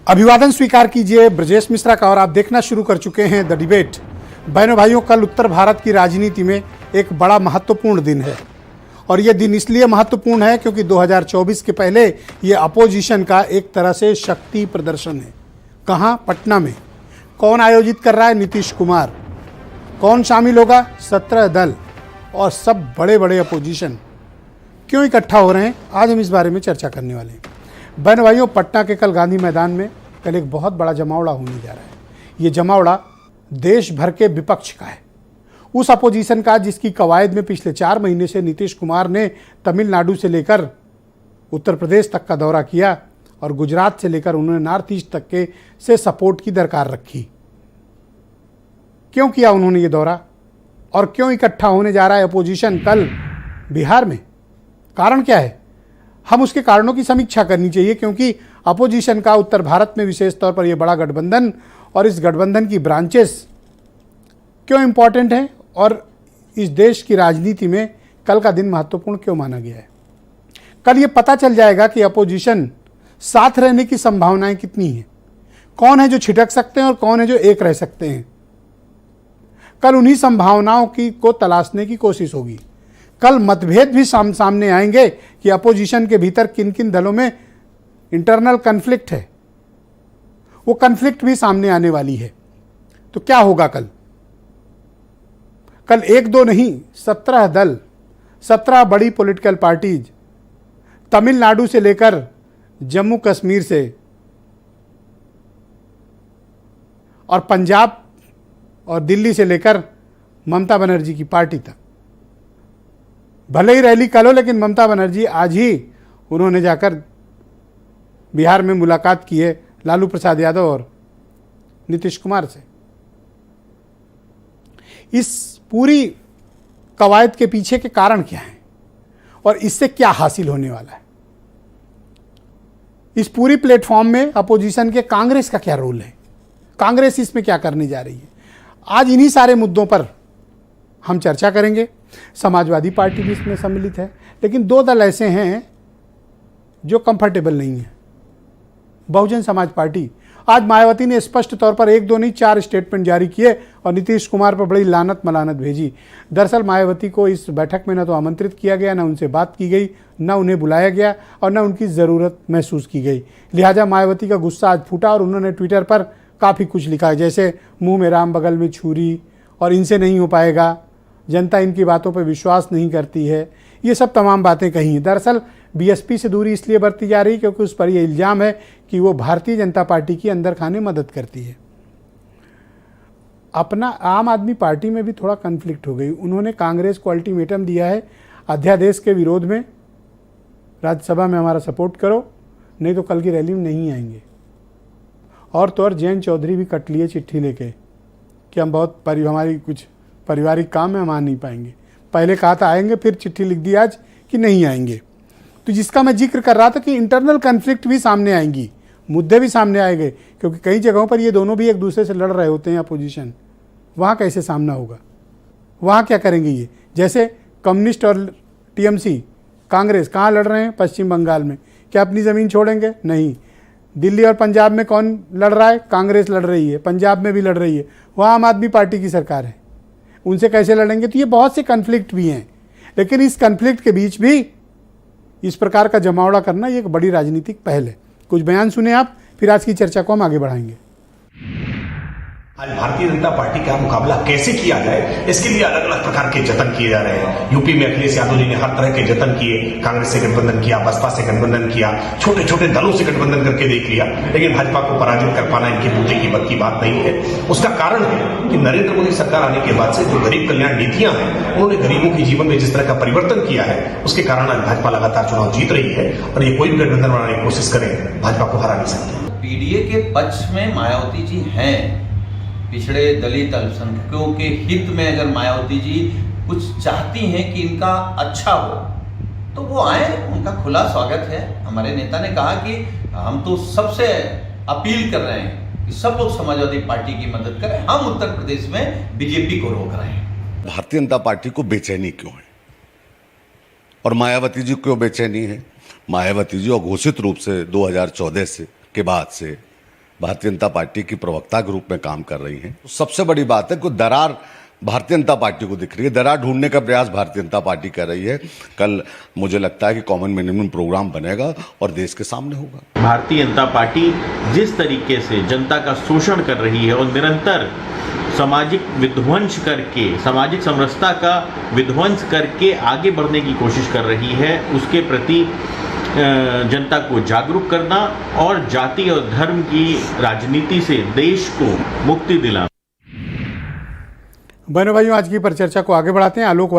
अभिवादन स्वीकार कीजिए ब्रजेश मिश्रा का और आप देखना शुरू कर चुके हैं द डिबेट। बहनों भाइयों, कल उत्तर भारत की राजनीति में एक बड़ा महत्वपूर्ण दिन है और ये दिन इसलिए महत्वपूर्ण है क्योंकि 2024 के पहले ये अपोजिशन का एक तरह से शक्ति प्रदर्शन है। कहाँ? पटना में। कौन आयोजित कर रहा है? नीतीश कुमार। कौन शामिल होगा? 17 दल और सब बड़े बड़े अपोजिशन। क्यों इकट्ठा हो रहे हैं? आज हम इस बारे में चर्चा करने वाले हैं। बहन भाइयों, पटना के कल गांधी मैदान में कल एक बहुत बड़ा जमावड़ा होने जा रहा है। ये जमावड़ा देश भर के विपक्ष का है, उस अपोजिशन का जिसकी कवायद में पिछले 4 महीने से नीतीश कुमार ने तमिलनाडु से लेकर उत्तर प्रदेश तक का दौरा किया और गुजरात से लेकर उन्होंने नॉर्थ ईस्ट तक के से सपोर्ट की दरकार रखी। क्यों किया उन्होंने ये दौरा और क्यों इकट्ठा होने जा रहा है अपोजिशन कल बिहार में? कारण क्या है? हम उसके कारणों की समीक्षा करनी चाहिए क्योंकि अपोजिशन का उत्तर भारत में विशेष तौर पर यह बड़ा गठबंधन और इस गठबंधन की ब्रांचेस क्यों इंपॉर्टेंट है और इस देश की राजनीति में कल का दिन महत्वपूर्ण क्यों माना गया है। कल ये पता चल जाएगा कि अपोजिशन साथ रहने की संभावनाएं कितनी हैं, कौन है जो छिटक सकते हैं और कौन है जो एक रह सकते हैं। कल उन्हीं संभावनाओं को तलाशने की कोशिश होगी। कल मतभेद भी सामने आएंगे कि अपोजिशन के भीतर किन किन दलों में इंटरनल कन्फ्लिक्ट है, वो कन्फ्लिक्ट भी सामने आने वाली है। तो क्या होगा कल? कल 1-2 नहीं, 17 दल, 17 बड़ी पॉलिटिकल पार्टीज, तमिलनाडु से लेकर जम्मू कश्मीर से और पंजाब और दिल्ली से लेकर ममता बनर्जी की पार्टी तक। भले ही रैली कल हो, लेकिन ममता बनर्जी आज ही उन्होंने जाकर बिहार में मुलाकात की है लालू प्रसाद यादव और नीतीश कुमार से। इस पूरी कवायद के पीछे के कारण क्या हैं और इससे क्या हासिल होने वाला है? इस पूरी प्लेटफॉर्म में अपोजिशन के कांग्रेस का क्या रोल है? कांग्रेस इसमें क्या करने जा रही है? आज इन्हीं सारे मुद्दों पर हम चर्चा करेंगे। समाजवादी पार्टी भी इसमें सम्मिलित है, लेकिन 2 दल ऐसे हैं जो कंफर्टेबल नहीं है। बहुजन समाज पार्टी, आज मायावती ने स्पष्ट तौर पर 1-2 नहीं 4 स्टेटमेंट जारी किए और नीतीश कुमार पर बड़ी लानत मलानत भेजी। दरअसल मायावती को इस बैठक में न तो आमंत्रित किया गया, न उनसे बात की गई, न उन्हें बुलाया गया और न उनकी ज़रूरत महसूस की गई। लिहाजा मायावती का गुस्सा आज फूटा और उन्होंने ट्विटर पर काफ़ी कुछ लिखा है, जैसे मुंह में राम बगल में छुरी और इनसे नहीं हो पाएगा, जनता इनकी बातों पर विश्वास नहीं करती है। ये सब तमाम बातें कही। दरअसल बीएसपी से दूरी इसलिए बरती जा रही क्योंकि उस पर यह इल्ज़ाम है कि वो भारतीय जनता पार्टी की अंदर खाने मदद करती है। अपना आम आदमी पार्टी में भी थोड़ा कन्फ्लिक्ट हो गई। उन्होंने कांग्रेस को अल्टीमेटम दिया है, अध्यादेश के विरोध में राज्यसभा में हमारा सपोर्ट करो, नहीं तो कल की रैली में नहीं आएंगे। और तो और जयंत चौधरी भी कट लिए चिट्ठी लेके कि हम हमारी कुछ पारिवारिक काम है, हम आ नहीं पाएंगे। पहले कहा था आएंगे, फिर चिट्ठी लिख दी आज कि नहीं आएंगे। तो जिसका मैं जिक्र कर रहा था कि इंटरनल कन्फ्लिक्ट भी सामने आएंगी, मुद्दे भी सामने आएंगे, क्योंकि कई जगहों पर ये दोनों भी एक दूसरे से लड़ रहे होते हैं अपोजिशन। वहाँ कैसे सामना होगा? वहाँ क्या करेंगे ये? जैसे कम्युनिस्ट और टीएमसी, कांग्रेस कहाँ लड़ रहे हैं? पश्चिम बंगाल में। क्या अपनी ज़मीन छोड़ेंगे? नहीं। दिल्ली और पंजाब में कौन लड़ रहा है? कांग्रेस लड़ रही है, पंजाब में भी लड़ रही है, वहाँ आम आदमी पार्टी की सरकार है, उनसे कैसे लड़ेंगे? तो ये बहुत से कन्फ्लिक्ट भी हैं, लेकिन इस कन्फ्लिक्ट के बीच भी इस प्रकार का जमावड़ा करना ये एक बड़ी राजनीतिक पहल है। कुछ बयान सुने आप, फिर आज की चर्चा को हम आगे बढ़ाएंगे। आज भारतीय जनता पार्टी का मुकाबला कैसे किया जाए, इसके लिए अलग अलग प्रकार के जतन किए जा रहे हैं। यूपी में अखिलेश यादव जी ने हर तरह के जतन किए, कांग्रेस से गठबंधन किया, बसपा से गठबंधन किया, छोटे छोटे दलों से गठबंधन करके देख लिया, लेकिन भाजपा को पराजित कर पाना इनके मुद्दे की बद की बात नहीं है। उसका कारण है कि नरेंद्र मोदी सरकार आने के बाद से जो गरीब कल्याण नीतियां हैं, उन्होंने गरीबों के जीवन में जिस तरह का परिवर्तन किया है, उसके कारण आज भाजपा लगातार चुनाव जीत रही है और ये कोई भी गठबंधन बनाने की कोशिश करे, भाजपा को हरा नहीं सकती। पीडीए के पक्ष में मायावती जी हैं। पिछड़े दलित अल्पसंख्यकों के हित में अगर मायावती जी कुछ चाहती हैं कि इनका अच्छा हो तो वो आए, उनका खुला स्वागत है। हमारे नेता ने कहा कि हम तो सबसे अपील कर रहे हैं कि सब लोग समाजवादी पार्टी की मदद करें, हम उत्तर प्रदेश में बीजेपी को रोक रहे हैं। भारतीय जनता पार्टी को बेचैनी क्यों है और मायावती जी क्यों बेचैनी है? मायावती जी अघोषित रूप से 2014 के बाद से भारतीय जनता पार्टी की प्रवक्ता के रूप में काम कर रही हैं। सबसे बड़ी बात है कि दरार भारतीय जनता पार्टी को दिख रही है, दरार ढूंढने का प्रयास भारतीय जनता पार्टी कर रही है। कल मुझे लगता है कि कॉमन मिनिमम प्रोग्राम बनेगा और देश के सामने होगा। भारतीय जनता पार्टी जिस तरीके से जनता का शोषण कर रही है और निरंतर सामाजिक विध्वंस करके, सामाजिक समरसता का विध्वंस करके आगे बढ़ने की कोशिश कर रही है, उसके प्रति जनता को जागरूक करना और जाति और धर्म की राजनीति से देश को मुक्ति दिलाना। बहनों भाइयों, आज की परिचर्चा को आगे बढ़ाते हैं। आलोक